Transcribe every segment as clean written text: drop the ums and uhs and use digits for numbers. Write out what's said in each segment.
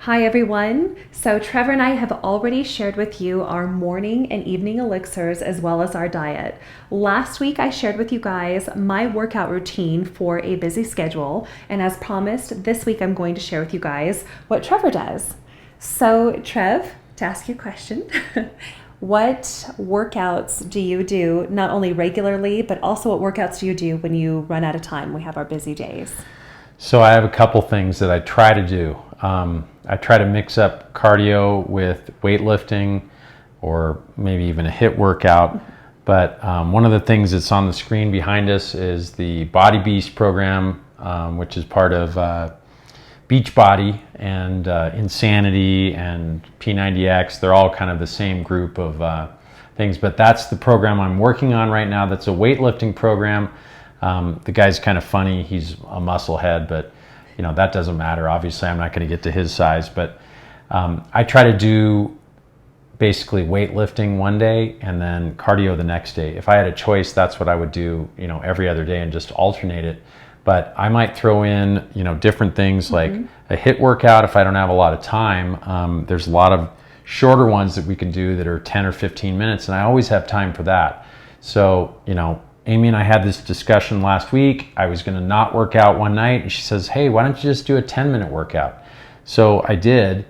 Hi everyone. So Trevor and I have already shared with you our morning and evening elixirs as well as our diet. Last week I shared with you guys my workout routine for a busy schedule, and as promised, this week I'm going to share with you guys what Trevor does. So Trev, to ask you a question, what workouts do you do not only regularly, but also what workouts do you do when you run out of time? We have our busy days. So I have a couple things that I try to do. I try to mix up cardio with weightlifting or maybe even a HIIT workout. But one of the things that's on the screen behind us is the Body Beast program, which is part of Beachbody and Insanity and P90X. They're all kind of the same group of things. But that's the program I'm working on right now. That's a weightlifting program. The guy's kind of funny. He's a muscle head, but that doesn't matter. Obviously, I'm not going to get to his size, but I try to do basically weightlifting one day and then cardio the next day. If I had a choice, that's what I would do, every other day and just alternate it. But I might throw in, different things like a HIIT workout if I don't have a lot of time. There's a lot of shorter ones that we can do that are 10 or 15 minutes, and I always have time for that. So, Amy and I had this discussion last week. I was going to not work out one night, and she says, hey, why don't you just do a 10-minute workout? So I did,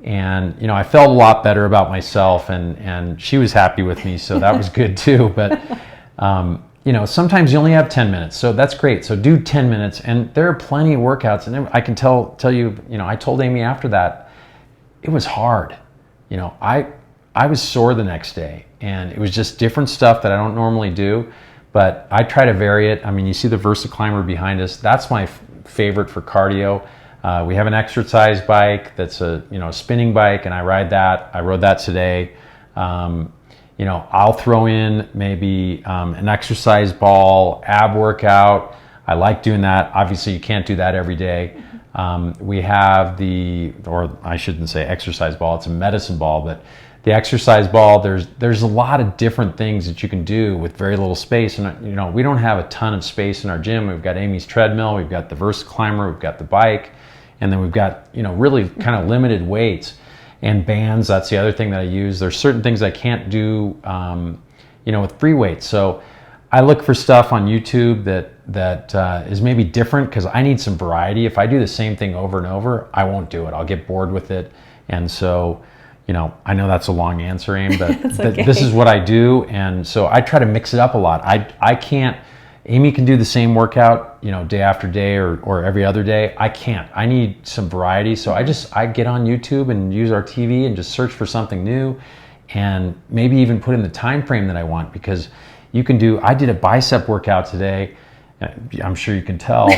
and I felt a lot better about myself, and she was happy with me, so that was good too. But sometimes you only have 10 minutes, so that's great. So do 10 minutes, and there are plenty of workouts, and I can tell you, I told Amy after that, it was hard. I was sore the next day, and it was just different stuff that I don't normally do. But I try to vary it. I mean, you see the VersaClimber behind us. That's my favorite for cardio. We have an exercise bike that's a spinning bike, and I ride that. I rode that today. I'll throw in maybe an exercise ball, ab workout. I like doing that. Obviously, you can't do that every day. We have or I shouldn't say exercise ball. It's a medicine ball, but the exercise ball, there's a lot of different things that you can do with very little space. And we don't have a ton of space in our gym. We've got Amy's treadmill, we've got the VersaClimber, we've got the bike, and then we've got really kind of limited weights and bands. That's the other thing that I use. There's certain things I can't do with free weights. So I look for stuff on YouTube that is maybe different, because I need some variety. If I do the same thing over and over, I won't do it. I'll get bored with it. And so I know that's a long answer, Aim, but Okay. This is what I do. And so I try to mix it up a lot. Amy can do the same workout, day after day or every other day. I can't. I need some variety. So I get on YouTube and use our TV and just search for something new, and maybe even put in the time frame that I want, because I did a bicep workout today. I'm sure you can tell.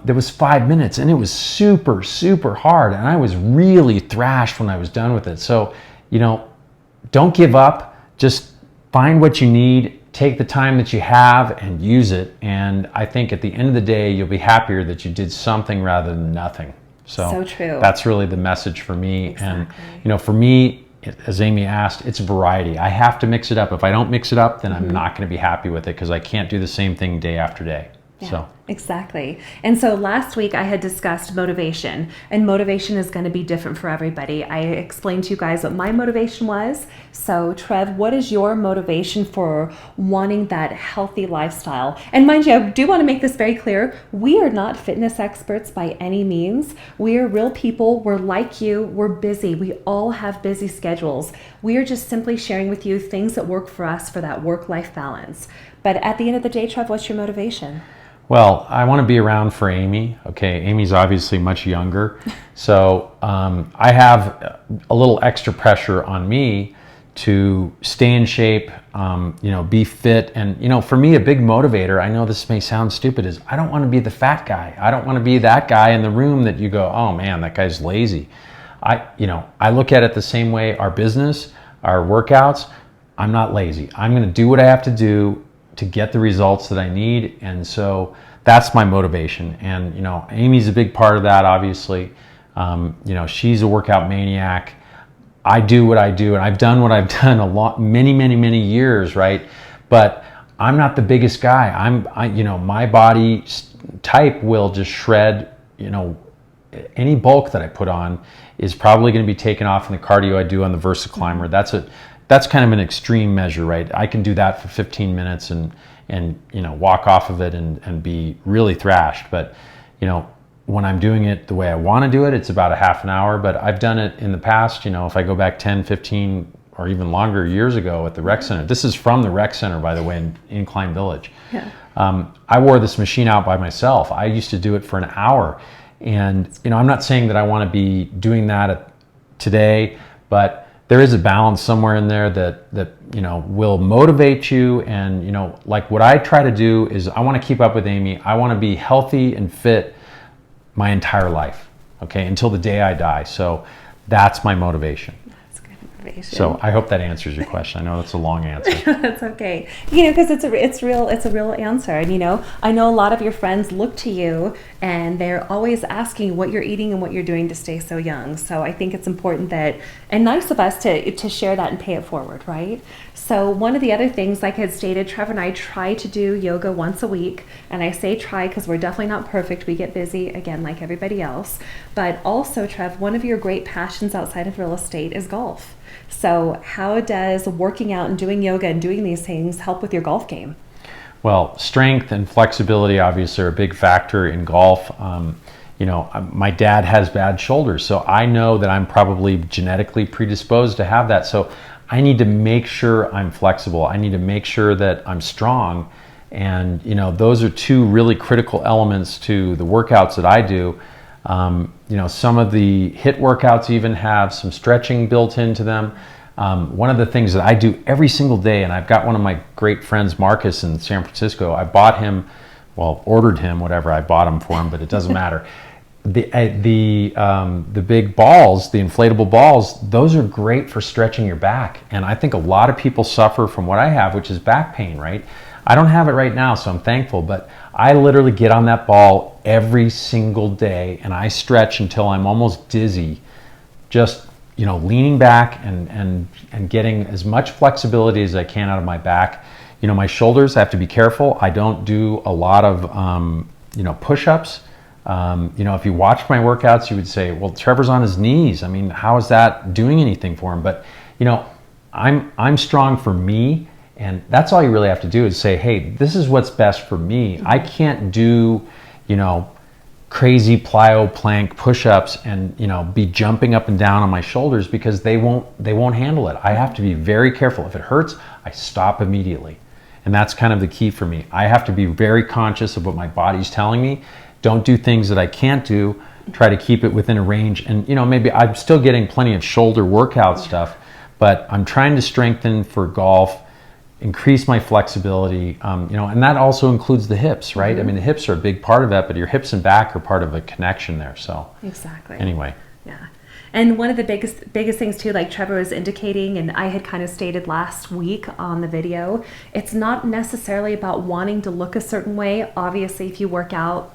There was 5 minutes, and it was super, super hard, and I was really thrashed when I was done with it. So, don't give up. Just find what you need, take the time that you have, and use it. And I think at the end of the day, you'll be happier that you did something rather than nothing. So true. That's really the message for me. Exactly. And, for me, as Amy asked, it's variety. I have to mix it up. If I don't mix it up, then I'm not going to be happy with it, because I can't do the same thing day after day. Yeah, exactly. And so last week I had discussed motivation, and motivation is going to be different for everybody. I explained to you guys what my motivation was. So Trev, what is your motivation for wanting that healthy lifestyle? And mind you, I do want to make this very clear. We are not fitness experts by any means. We are real people. We're like you. We're busy. We all have busy schedules. We are just simply sharing with you things that work for us for that work-life balance. But at the end of the day, Trev, what's your motivation? Well, I want to be around for Amy. Okay, Amy's obviously much younger. So I have a little extra pressure on me to stay in shape, be fit. And, for me, a big motivator, I know this may sound stupid, is I don't want to be the fat guy. I don't want to be that guy in the room that you go, oh man, that guy's lazy. I look at it the same way. Our business, our workouts, I'm not lazy. I'm going to do what I have to do to get the results that I need. And so that's my motivation. And, Amy's a big part of that, obviously. She's a workout maniac. I do what I do, and I've done what I've done many years, right? But I'm not the biggest guy. My body type will just shred, any bulk that I put on is probably going to be taken off in the cardio I do on the VersaClimber. That's kind of an extreme measure, right? I can do that for 15 minutes and walk off of it and be really thrashed. But when I'm doing it the way I want to do it, it's about a half an hour. But I've done it in the past, if I go back 10, 15, or even longer years ago at the rec center. This is from the rec center, by the way, in Incline Village. Yeah. I wore this machine out by myself. I used to do it for an hour. And, I'm not saying that I want to be doing that today, but there is a balance somewhere in there that will motivate you. And, like what I try to do is I want to keep up with Amy. I want to be healthy and fit my entire life, okay, until the day I die. So that's my motivation. So I hope that answers your question. I know that's a long answer. That's okay. Because it's a real answer. And I know a lot of your friends look to you and they're always asking what you're eating and what you're doing to stay so young. So I think it's important and nice of us to share that and pay it forward, right? So one of the other things, like I had stated, Trevor and I try to do yoga once a week. And I say try because we're definitely not perfect. We get busy, again, like everybody else. But also, Trev, one of your great passions outside of real estate is golf. So how does working out and doing yoga and doing these things help with your golf game? Well, strength and flexibility obviously are a big factor in golf. My dad has bad shoulders, so I know that I'm probably genetically predisposed to have that. So I need to make sure I'm flexible. I need to make sure that I'm strong. And, those are two really critical elements to the workouts that I do. Some of the HIIT workouts even have some stretching built into them. One of the things that I do every single day, and I've got one of my great friends, Marcus, in San Francisco. I bought him, ordered him, whatever. I bought him for him, but it doesn't matter. The big balls, the inflatable balls, those are great for stretching your back. And I think a lot of people suffer from what I have, which is back pain, right? I don't have it right now, so I'm thankful, but I literally get on that ball every single day and I stretch until I'm almost dizzy, just leaning back and getting as much flexibility as I can out of my back. My shoulders, I have to be careful. I don't do a lot of push-ups. If you watch my workouts, you would say, well, Trevor's on his knees. I mean, how is that doing anything for him? But I'm strong for me. And that's all you really have to do is say, hey, this is what's best for me. I can't do, crazy plyo plank push-ups and, be jumping up and down on my shoulders because they won't handle it. I have to be very careful. If it hurts, I stop immediately. And that's kind of the key for me. I have to be very conscious of what my body's telling me. Don't do things that I can't do. Try to keep it within a range. And, maybe I'm still getting plenty of shoulder workout stuff, but I'm trying to strengthen for golf, increase my flexibility, and that also includes the hips, right? I mean, the hips are a big part of that, but your hips and back are part of a connection there. So exactly. Anyway. Yeah. And one of the biggest things too, like Trevor was indicating, and I had kind of stated last week on the video, it's not necessarily about wanting to look a certain way. Obviously, if you work out,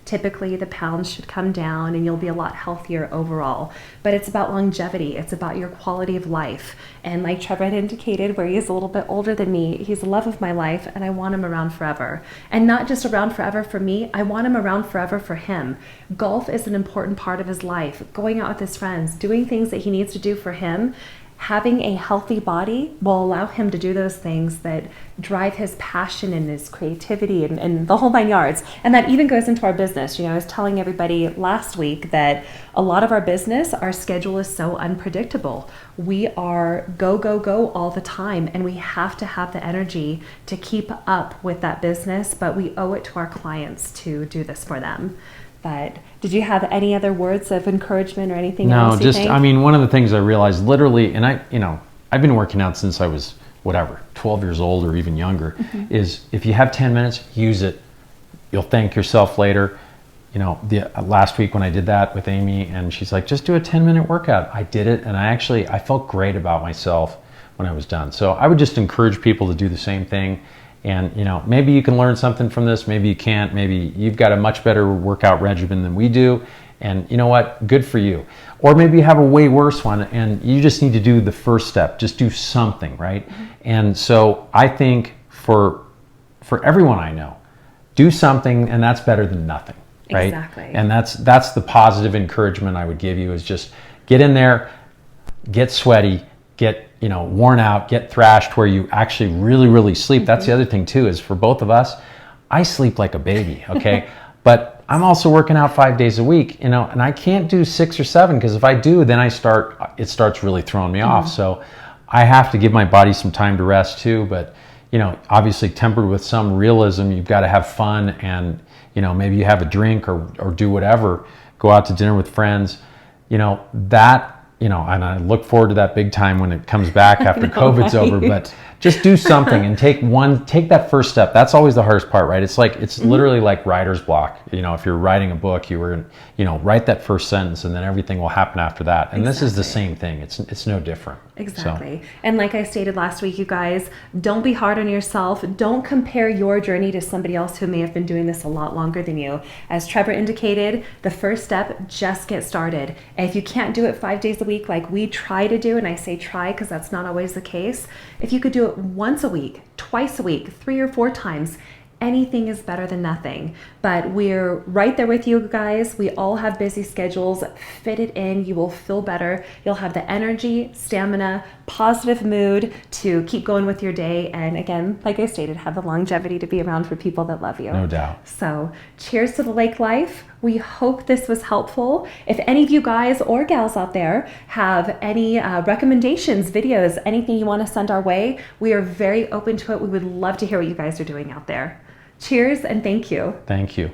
typically the pounds should come down and you'll be a lot healthier overall. But it's about longevity. It's about your quality of life. And like Trevor had indicated, where he is a little bit older than me, he's the love of my life and I want him around forever. And not just around forever for me, I want him around forever for him. Golf is an important part of his life. Going out with his friends, doing things that he needs to do for him. Having a healthy body will allow him to do those things that drive his passion and his creativity and the whole 9 yards. And that even goes into our business. I was telling everybody last week that a lot of our business, our schedule is so unpredictable. We are go, go, go all the time, and we have to have the energy to keep up with that business, but we owe it to our clients to do this for them. But did you have any other words of encouragement or anything else? No, one of the things I realized literally, and I've been working out since I was 12 years old or even younger, is if you have 10 minutes, use it. You'll thank yourself later. Last week when I did that with Amy and she's like, just do a 10-minute workout. I did it and I felt great about myself when I was done. So I would just encourage people to do the same thing. And, maybe you can learn something from this. Maybe you can't. Maybe you've got a much better workout regimen than we do. And you know what? Good for you. Or maybe you have a way worse one and you just need to do the first step. Just do something, right? And so I think for everyone I know, do something and that's better than nothing. right? Exactly. And that's the positive encouragement I would give you, is just get in there, get sweaty, get worn out, get thrashed where you actually really sleep. That's the other thing too, is for both of us, I sleep like a baby, okay? But I'm also working out 5 days a week, and I can't do 6 or 7, because if I do, then it starts really throwing me off. So I have to give my body some time to rest too, but obviously tempered with some realism. You've got to have fun, and maybe you have a drink or do whatever, go out to dinner with friends, and I look forward to that big time when it comes back after COVID's over. But just do something and take that first step. That's always the hardest part, right? It's literally like writer's block. If you're writing a book, write that first sentence, and then everything will happen after that. And This is the same thing. It's no different. Exactly. So. And like I stated last week, you guys, don't be hard on yourself. Don't compare your journey to somebody else who may have been doing this a lot longer than you. As Trevor indicated, the first step, just get started. And if you can't do it 5 days a week like we try to do, and I say try because that's not always the case, if you could do it once a week, twice a week, 3 or 4 times, anything is better than nothing. But we're right there with you guys. We all have busy schedules. Fit it in. You will feel better. You'll have the energy, stamina, positive mood to keep going with your day. And again, like I stated, have the longevity to be around for people that love you. No doubt. So cheers to the lake life. We hope this was helpful. If any of you guys or gals out there have any recommendations, videos, anything you want to send our way, we are very open to it. We would love to hear what you guys are doing out there. Cheers and thank you. Thank you.